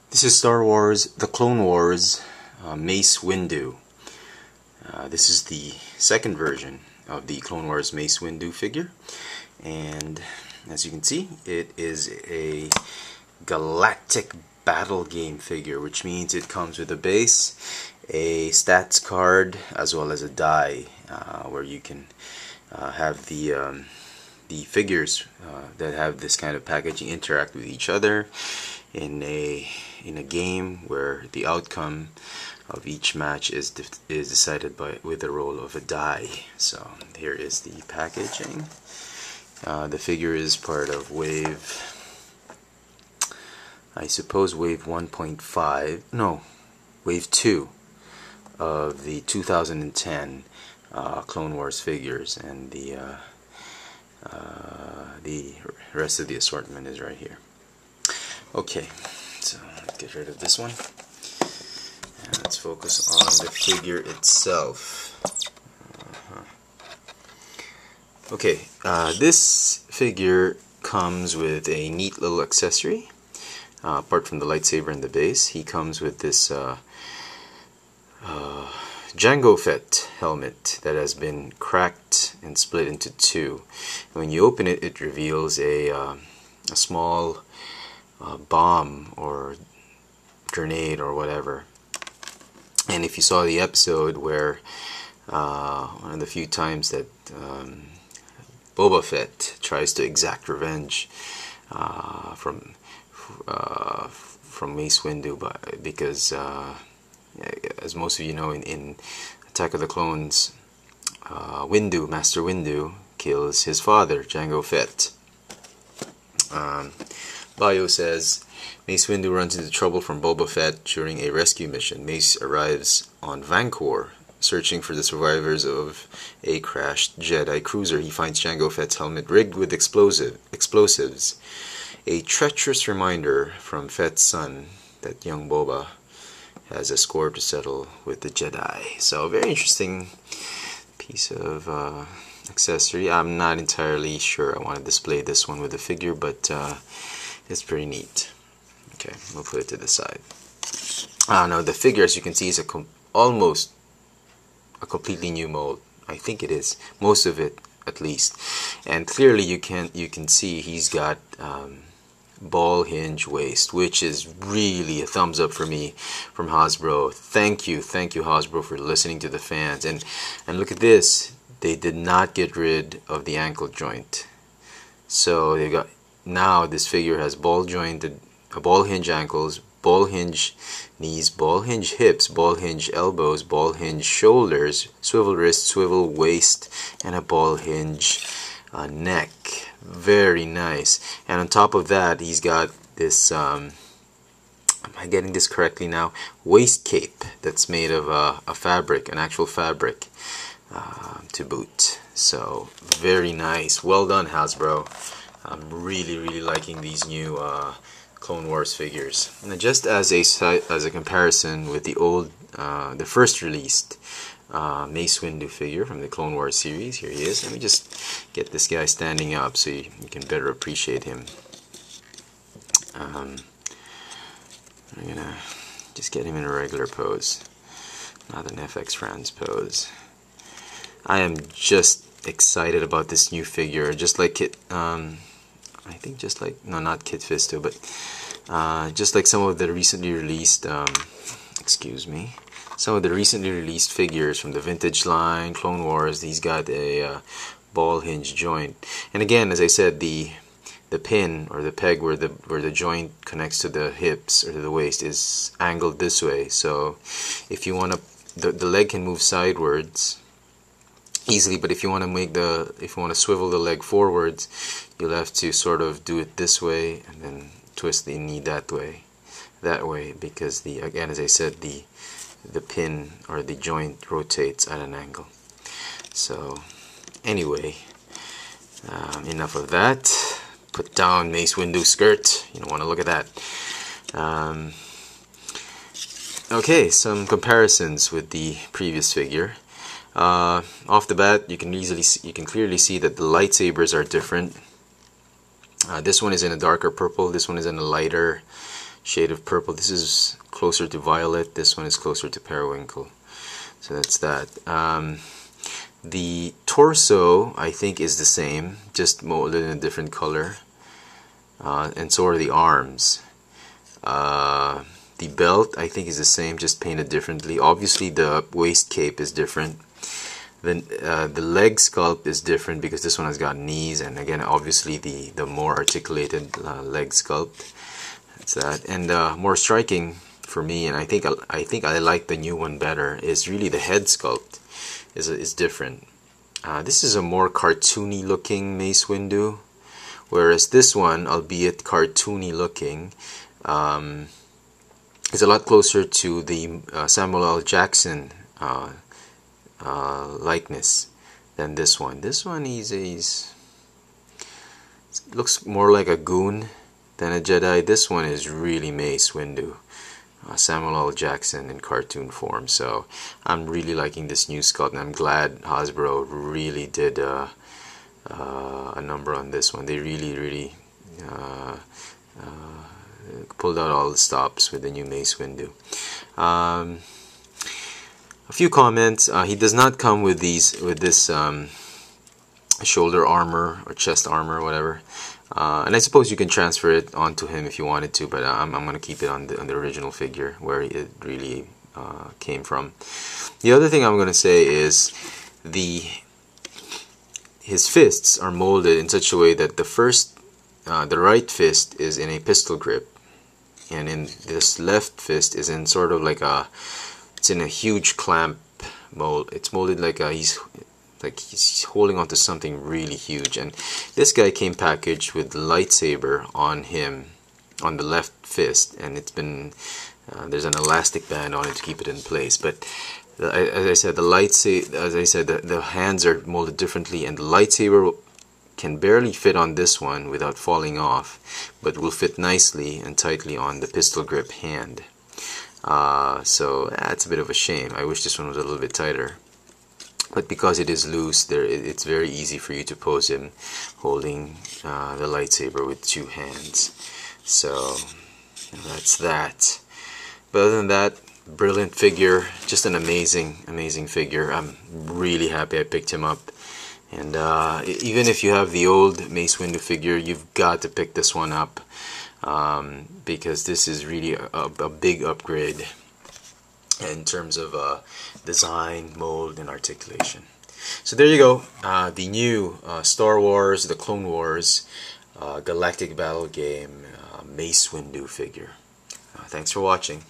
This is Star Wars The Clone Wars Mace Windu. This is the second version of the Clone Wars Mace Windu figure, and as you can see, it is a galactic battle game figure, which means it comes with a base, a stats card, as well as a die where you can have the figures that have this kind of packaging interact with each other in a game where the outcome of each match is decided with the roll of a die. So here is the packaging. The figure is part of wave, I suppose wave 1.5, no, wave 2 of the 2010 Clone Wars figures, and the rest of the assortment is right here. Okay, so let's get rid of this one and let's focus on the figure itself. Okay, this figure comes with a neat little accessory. Apart from the lightsaber and the base, he comes with this Jango Fett helmet that has been cracked and split into two. And when you open it, it reveals a small bomb or grenade or whatever. And if you saw the episode where one of the few times that Boba Fett tries to exact revenge from Mace Windu, because as most of you know, in Attack of the Clones, Windu, Master Windu, kills his father, Jango Fett. Bio says, Mace Windu runs into trouble from Boba Fett during a rescue mission. Mace arrives on Vancouver, searching for the survivors of a crashed Jedi cruiser. He finds Jango Fett's helmet rigged with explosives. A treacherous reminder from Fett's son that young Boba has a score to settle with the Jedi. So a very interesting piece of accessory. I'm not entirely sure I want to display this one with the figure, but it's pretty neat. Okay, we'll put it to the side. Now the figure, as you can see, is almost a completely new mold. I think it is, most of it at least. And clearly you can see he's got ball hinge waist, which is really a thumbs up for me from Hasbro. Thank you Hasbro for listening to the fans. And look at this, they did not get rid of the ankle joint. So they got, now this figure has ball hinge ankles, ball hinge knees, ball hinge hips, ball hinge elbows, ball hinge shoulders, swivel wrist, swivel waist, and a ball hinge neck. Very nice. And on top of that, he's got this, am I getting this correctly now? Waist cape that's made of a fabric, an actual fabric, to boot. So very nice. Well done, Hasbro. I'm really liking these new Clone Wars figures. And just as a comparison with the old, the first released Mace Windu figure from the Clone Wars series, here he is. Let me just get this guy standing up so you can better appreciate him. I'm gonna just get him in a regular pose, not an fxfranz pose. I am just excited about this new figure, just like it. I think just like, no, not Kit Fisto, but just like some of the recently released, some of the recently released figures from the vintage line, Clone Wars. He's got a ball hinge joint, and again, as I said, the pin or the peg where the joint connects to the hips or to the waist is angled this way. So if you want to, the leg can move sidewards easily, but if you want to swivel the leg forwards, you'll have to sort of do it this way and then twist the knee that way, because again, as I said, the pin or the joint rotates at an angle. So anyway, enough of that. Put down Mace Windu skirt. You don't want to look at that. Okay, some comparisons with the previous figure. Off the bat, you can clearly see that the lightsabers are different. This one is in a darker purple. This one is in a lighter shade of purple. This is closer to violet. This one is closer to periwinkle. So that's that. The torso, I think, is the same, just molded in a different color. And so are the arms. The belt, I think, is the same, just painted differently. Obviously, the waist cape is different. Then the leg sculpt is different because this one has got knees, and again, obviously, the more articulated leg sculpt. That's that. And more striking for me, and I think I like the new one better, is really the head sculpt is different. This is a more cartoony looking Mace Windu, whereas this one, albeit cartoony looking, is a lot closer to the Samuel L. Jackson likeness than this one. This one he's looks more like a goon than a Jedi. This one is really Mace Windu, Samuel L. Jackson in cartoon form. So I'm really liking this new sculpt, and I'm glad Hasbro really did a number on this one. They really pulled out all the stops with the new Mace Windu. A few comments. He does not come with this shoulder armor or chest armor, whatever. And I suppose you can transfer it onto him if you wanted to, but I'm going to keep it on the original figure where it really came from. The other thing I'm going to say is his fists are molded in such a way that the right fist is in a pistol grip, and in this left fist is in sort of like it's in a huge clamp mold. It's molded like he's holding onto something really huge. And this guy came packaged with the lightsaber on him, on the left fist, and it's been there's an elastic band on it to keep it in place. But as I said, the hands are molded differently, and the lightsaber can barely fit on this one without falling off, but will fit nicely and tightly on the pistol grip hand. So that's a bit of a shame. I wish this one was a little bit tighter. But because it is loose, it's very easy for you to pose him holding the lightsaber with two hands. So that's that. But other than that, brilliant figure, just an amazing figure. I'm really happy I picked him up. And even if you have the old Mace Windu figure, you've got to pick this one up, because this is really a big upgrade in terms of design, mold, and articulation. So there you go, the new Star Wars, the Clone Wars Galactic Battle Game Mace Windu figure. Thanks for watching.